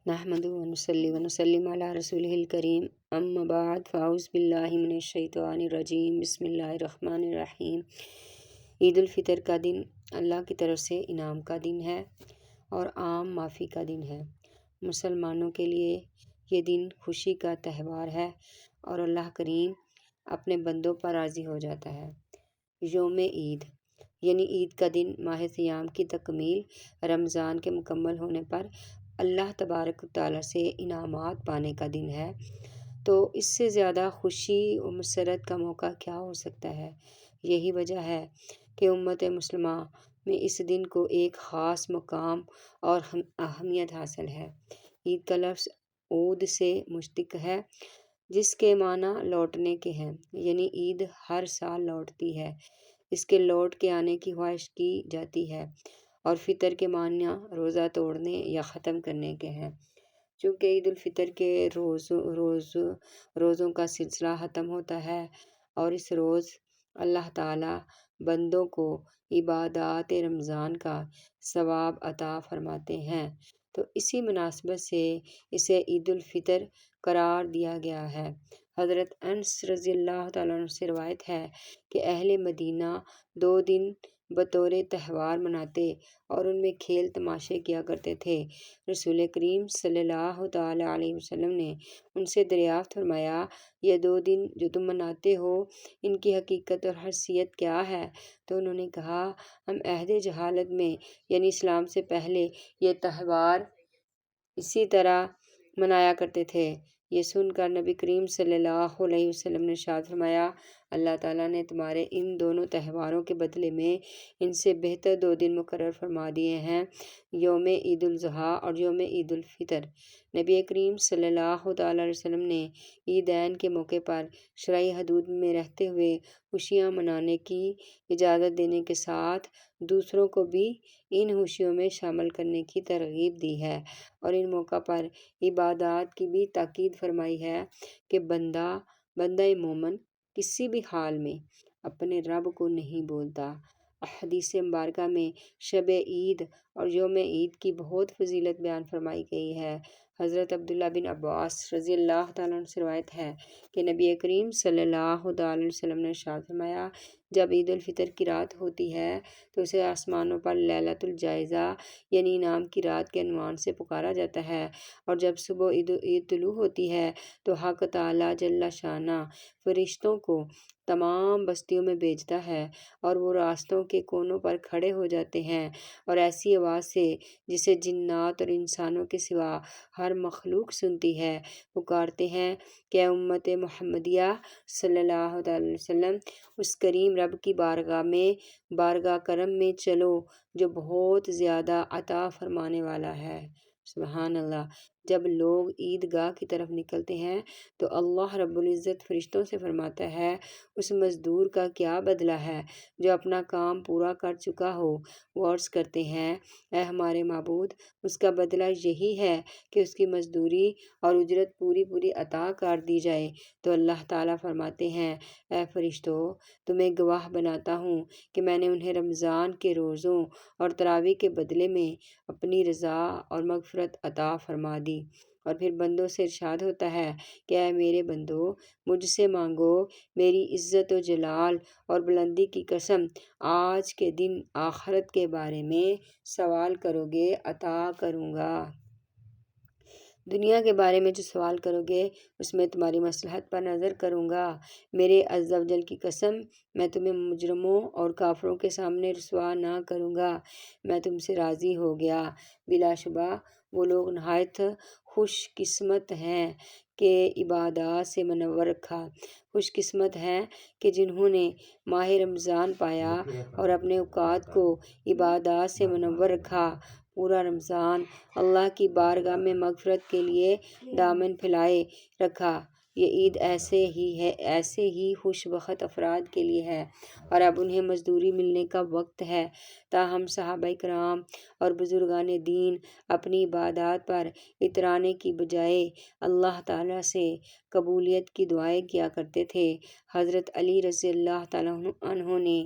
نحمدہ ونصلی ونسلم علی رسولہ الکریم اما بعد فاعوذ باللہ من الشیطان الرجیم بسم اللہ الرحمن الرحیم۔ عید الفطر کا دن اللہ کی طرف سے انعام کا دن ہے اور عام معافی کا دن ہے۔ مسلمانوں کے لیے یہ دن خوشی کا تہوار ہے اور اللہ کریم اپنے بندوں پر راضی ہو جاتا ہے۔ یوم عید یعنی عید کا دن ماہ صیام کی تکمیل، رمضان کے مکمل ہونے پر اللہ تبارک و تعالیٰ سے انعامات پانے کا دن ہے، تو اس سے زیادہ خوشی و مسرت کا موقع کیا ہو سکتا ہے۔ یہی وجہ ہے کہ امت مسلمہ میں اس دن کو ایک خاص مقام اور اہمیت حاصل ہے۔ عید کا لفظ عود سے مشتق ہے، جس کے معنی لوٹنے کے ہیں، یعنی عید ہر سال لوٹتی ہے، اس کے لوٹ کے آنے کی خواہش کی جاتی ہے، اور فطر کے معنی روزہ توڑنے یا ختم کرنے کے ہیں۔ چونکہ عید الفطر کے روزوں کا سلسلہ ختم ہوتا ہے اور اس روز اللہ تعالیٰ بندوں کو عبادات رمضان کا ثواب عطا فرماتے ہیں، تو اسی مناسبت سے اسے عید الفطر قرار دیا گیا ہے۔ حضرت انس رضی اللہ تعالیٰ عنہ سے روایت ہے کہ اہل مدینہ 2 دن بطور تہوار مناتے اور ان میں کھیل تماشے کیا کرتے تھے۔ رسول کریم صلی اللہ تعالیٰ علیہ وسلم نے ان سے دریافت فرمایا، یہ 2 دن جو تم مناتے ہو، ان کی حقیقت اور حیثیت کیا ہے؟ تو انہوں نے کہا، ہم عہد جہالت میں یعنی اسلام سے پہلے یہ تہوار اسی طرح منایا کرتے تھے۔ یہ سن کر نبی کریم صلی اللہ علیہ وسلم نے ارشاد فرمایا، اللہ تعالیٰ نے تمہارے ان دونوں تہواروں کے بدلے میں ان سے بہتر 2 دن مقرر فرما دیے ہیں، یوم عید الاضحیٰ اور یوم عید الفطر۔ نبی کریم صلی اللہ تعالیٰ علیہ وسلم نے عیدین کے موقع پر شرعی حدود میں رہتے ہوئے خوشیاں منانے کی اجازت دینے کے ساتھ دوسروں کو بھی ان خوشیوں میں شامل کرنے کی ترغیب دی ہے، اور ان موقع پر عبادات کی بھی تاکید فرمائی ہے کہ بندہ مومن کسی بھی حال میں اپنے رب کو نہیں بولتا۔ احادیث مبارکہ میں شب عید اور یوم عید کی بہت فضیلت بیان فرمائی گئی ہے۔ حضرت عبداللہ بن عباس رضی اللہ تعالیٰ عنہ سے روایت ہے کہ نبی کریم صلی اللہ تعالیٰ علیہ وسلم نے ارشاد فرمایا، جب عید الفطر کی رات ہوتی ہے تو اسے آسمانوں پر لیلۃ الجائزہ یعنی انعام کی رات کے عنوان سے پکارا جاتا ہے، اور جب صبح عید طلوع ہوتی ہے تو حق تعالیٰ جل شانہ فرشتوں کو تمام بستیوں میں بھیجتا ہے، اور وہ راستوں کے کونوں پر کھڑے ہو جاتے ہیں اور ایسی آواز سے جسے جنات اور انسانوں کے سوا ہر مخلوق سنتی ہے پکارتے ہیں کہ اے امت محمدیہ صلی اللہ علیہ وسلم، اس کریم رب کی بارگاہ کرم میں چلو جو بہت زیادہ عطا فرمانے والا ہے۔ سبحان اللہ۔ جب لوگ عیدگاہ کی طرف نکلتے ہیں تو اللہ رب العزت فرشتوں سے فرماتا ہے، اس مزدور کا کیا بدلہ ہے جو اپنا کام پورا کر چکا ہو؟ وہ عرض کرتے ہیں، اے ہمارے معبود، اس کا بدلہ یہی ہے کہ اس کی مزدوری اور اجرت پوری عطا کر دی جائے۔ تو اللہ تعالیٰ فرماتے ہیں، اے فرشتوں، تمہیں گواہ بناتا ہوں کہ میں نے انہیں رمضان کے روزوں اور تراویح کے بدلے میں اپنی رضا اور مغفرت عطا فرما دی۔ اور پھر بندوں سے ارشاد ہوتا ہے کہ اے میرے بندو، مجھ سے مانگو، میری عزت و جلال اور بلندی کی قسم، آج کے دن آخرت کے بارے میں سوال کرو گے، عطا کروں گا۔ دنیا کے بارے میں جو سوال کرو گے اس میں تمہاری مصلحت پر نظر کروں گا۔ میرے عز و جل کی قسم، میں تمہیں مجرموں اور کافروں کے سامنے رسوا نہ کروں گا۔ میں تم سے راضی ہو گیا۔ بلا شبہ وہ لوگ نہایت خوش قسمت ہیں کہ عبادات سے منور رکھا، خوش قسمت ہیں کہ جنہوں نے ماہ رمضان پایا اور اپنے اوقات کو عبادات سے منور رکھا۔ پورا رمضان اللہ کی بارگاہ میں مغفرت کے لیے دامن پھیلائے رکھا۔ یہ عید ایسے ہی خوش بخت افراد کے لیے ہے، اور اب انہیں مزدوری ملنے کا وقت ہے۔ تاہم صحابہ کرام اور بزرگان دین اپنی عبادات پر اترانے کی بجائے اللہ تعالیٰ سے قبولیت کی دعائیں کیا کرتے تھے۔ حضرت علی رضی اللہ تعالیٰ عنہ نے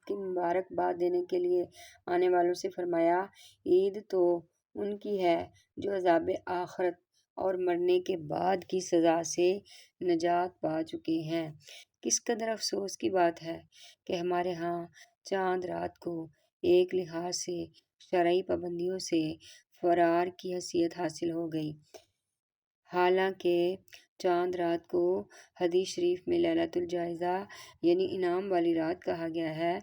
کی مبارکباد دینے کے لیے آنے والوں سے فرمایا، عید تو ان کی ہے جو عذاب آخرت اور مرنے کے بعد کی سزا سے نجات پا چکے ہیں۔ کس قدر افسوس کی بات ہے کہ ہمارے ہاں چاند رات کو ایک لحاظ سے شرعی پابندیوں سے فرار کی حیثیت حاصل ہو گئی، حالانکہ چاند رات کو حدیث شریف میں لیلۃ الجائزہ یعنی انعام والی رات کہا گیا ہے۔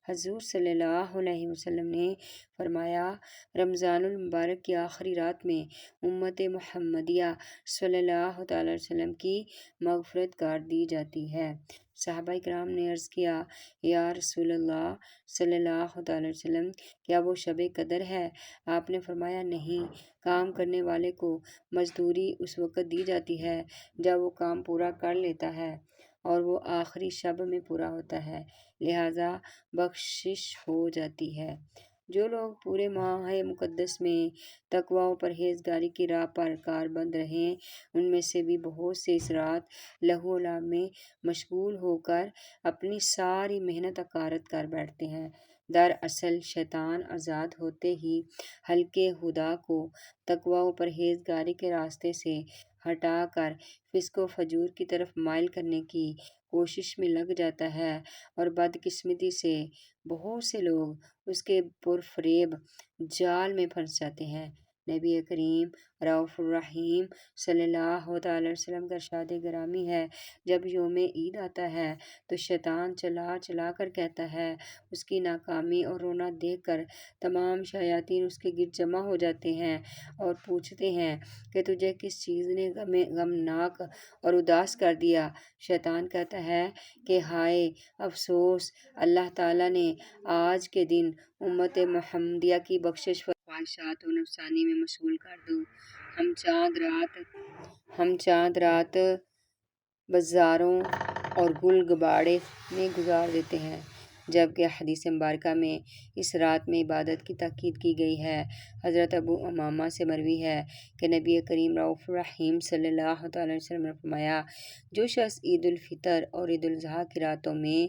حضور صلی اللہ علیہ وسلم نے فرمایا، رمضان المبارک کی آخری رات میں امت محمدیہ صلی اللہ تعالی وسلم کی مغفرت کر دی جاتی ہے۔ صحابہ کرام نے عرض کیا، یا رسول اللہ صلی اللہ تعالی وسلم، کیا وہ شب قدر ہے؟ آپ نے فرمایا، نہیں، کام کرنے والے کو مزدوری اس وقت دی جاتی ہے جب وہ کام پورا کر لیتا ہے اور وہ آخری شب میں پورا ہوتا ہے، لہذا بخشش ہو جاتی ہے۔ جو لوگ پورے ماہ مقدس میں تقوی و پرہیزگاری کی راہ پر کاربند رہیں، ان میں سے بھی بہت سے اس رات لہو و لعب میں مشغول ہو کر اپنی ساری محنت غارت کر بیٹھتے ہیں۔ دراصل شیطان آزاد ہوتے ہی حلقے ہدیٰ کو تقوی و پرہیزگاری کے راستے سے ہٹا کر فسق و فجور کی طرف مائل کرنے کی کوشش میں لگ جاتا ہے، اور بدقسمتی سے بہت سے لوگ اس کے پرفریب جال میں پھنس جاتے ہیں۔ نبی کریم رؤوف الرحیم صلی اللہ تعالی وسلم کا ارشاد گرامی ہے، جب یوم عید آتا ہے تو شیطان چلا چلا کر کہتا ہے، اس کی ناکامی اور رونا دیکھ کر تمام شیاطین اس کے گرد جمع ہو جاتے ہیں اور پوچھتے ہیں کہ تجھے کس چیز نے غمناک اور اداس کر دیا؟ شیطان کہتا ہے کہ ہائے افسوس، اللہ تعالیٰ نے آج کے دن امت محمدیہ کی بخشش خواہشات و نفسانی میں مشغول کر دوں۔ ہم چاند رات بازاروں اور گل گباڑے میں گزار دیتے ہیں، جبکہ حدیث مبارکہ میں اس رات میں عبادت کی تاکید کی گئی ہے۔ حضرت ابو امامہ سے مروی ہے کہ نبی کریم رؤوف الرحیم صلی اللہ تعالی وسلم نے فرمایا، جو شخص عید الفطر اور عید الاضحیٰ کی راتوں میں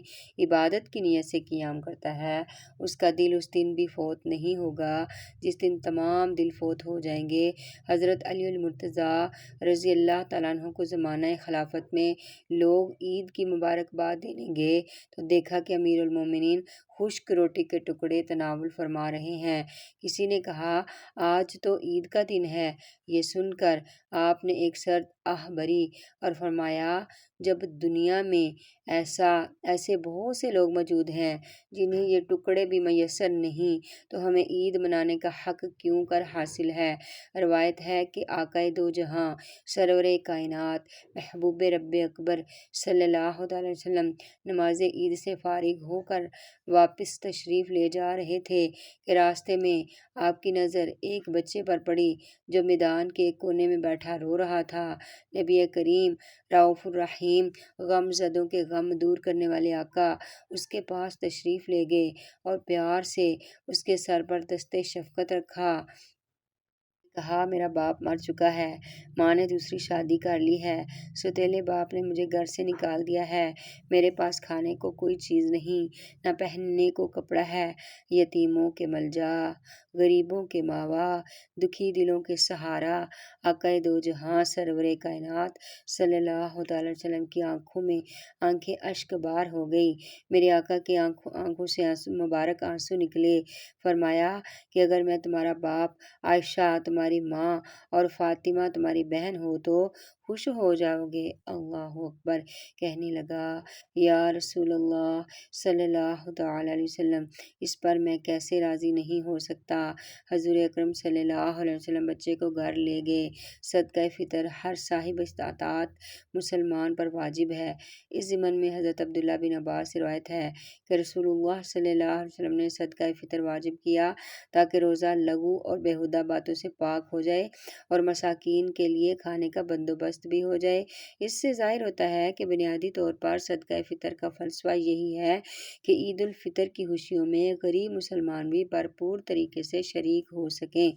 عبادت کی نیت سے قیام کرتا ہے، اس کا دل اس دن بھی فوت نہیں ہوگا جس دن تمام دل فوت ہو جائیں گے۔ حضرت علی المرتضیٰ رضی اللہ تعالیٰ عنہ کو زمانہ خلافت میں لوگ عید کی مبارکباد دینے گئے تو دیکھا کہ امیر المومنین خشک روٹی کے ٹکڑے تناول فرما رہے ہیں۔ کسی نے کہا، آج تو عید کا دن ہے۔ یہ سن کر آپ نے ایک سرد آہ بھری اور فرمایا، جب دنیا میں ایسے بہت سے لوگ موجود ہیں جنہیں یہ ٹکڑے بھی میسر نہیں، تو ہمیں عید منانے کا حق کیوں کر حاصل ہے؟ روایت ہے کہ آقائے دو جہاں سرور کائنات محبوب رب اکبر صلی اللہ علیہ وسلم نماز عید سے فارغ ہو کر واپس تشریف لے جا رہے تھے کہ راستے میں آپ کی نظر ایک بچے پر پڑی جو میدان کے ایک کونے میں بیٹھا رو رہا تھا۔ نبی کریم رؤوف الرحیم، غم زدوں کے غم دور کرنے والے آقا، اس کے پاس تشریف لے گئے اور پیار سے اس کے سر پر دست شفقت رکھا۔ کہا، میرا باپ مر چکا ہے، ماں نے دوسری شادی کر لی ہے، سوتیلے باپ نے مجھے گھر سے نکال دیا ہے، میرے پاس کھانے کو کوئی چیز نہیں، نہ پہننے کو کپڑا ہے، یتیموں کے ملجا، غریبوں کے ماوا، دکھی دلوں کے سہارا۔ آقائے دو جہاں سرور کائنات صلی اللہ تعالی وسلم کی آنکھوں میں آنکھیں اشک بار ہو گئی۔ میرے آقا کی آنکھوں سے مبارک آنسو نکلے۔ فرمایا کہ اگر میں تمہارا باپ، عائشہ تمہاری ماں اور فاطمہ تمہاری بہن ہو تو خوش ہو جاؤ گے۔ اللہ اکبر۔ کہنے لگا، یا رسول اللہ صلی اللہ تعالی علیہ وسلم، اس پر میں کیسے راضی نہیں ہو سکتا؟ حضور اکرم صلی اللہ علیہ وسلم بچے کو گھر لے گئے۔ صدقہ فطر ہر صاحب استطاعت مسلمان پر واجب ہے۔ اس ضمن میں حضرت عبداللہ بن عباس سے روایت ہے کہ رسول اللہ صلی اللہ علیہ وسلم نے صدقہ فطر واجب کیا تاکہ روزہ لغو اور بیہودہ باتوں سے پاک ہو جائے اور مساکین کے لیے کھانے کا بندوبست بندوبست بھی ہو جائے۔ اس سے ظاہر ہوتا ہے کہ بنیادی طور پر صدقہ فطر کا فلسفہ یہی ہے کہ عید الفطر کی خوشیوں میں غریب مسلمان بھی بھرپور طریقے سے شریک ہو سکیں۔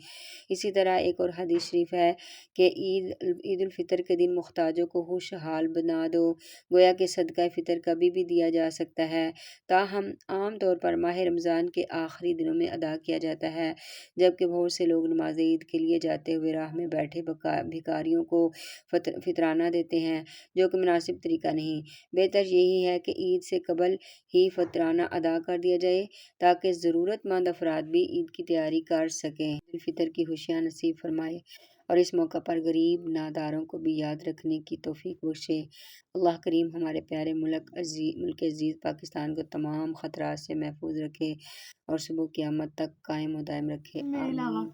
اسی طرح ایک اور حدیث شریف ہے کہ عید الفطر کے دن محتاجوں کو خوشحال بنا دو۔ گویا کہ صدقہ فطر کبھی بھی دیا جا سکتا ہے، تاہم عام طور پر ماہ رمضان کے آخری دنوں میں ادا کیا جاتا ہے، جبکہ بہت سے لوگ نماز عید کے لیے جاتے ہوئے راہ میں بیٹھے بھکاریوں کو فطرانہ دیتے ہیں، جو کہ مناسب طریقہ نہیں۔ بہتر یہی ہے کہ عید سے قبل ہی فطرانہ ادا کر دیا جائے تاکہ ضرورت مند افراد بھی عید کی تیاری کر سکیں۔ عید الفطر کی خوشیاں نصیب فرمائے اور اس موقع پر غریب ناداروں کو بھی یاد رکھنے کی توفیق بخشے۔ اللہ کریم ہمارے پیارے ملک عزیز پاکستان کو تمام خطرات سے محفوظ رکھے اور صبح قیامت تک قائم و دائم رکھے، آمین۔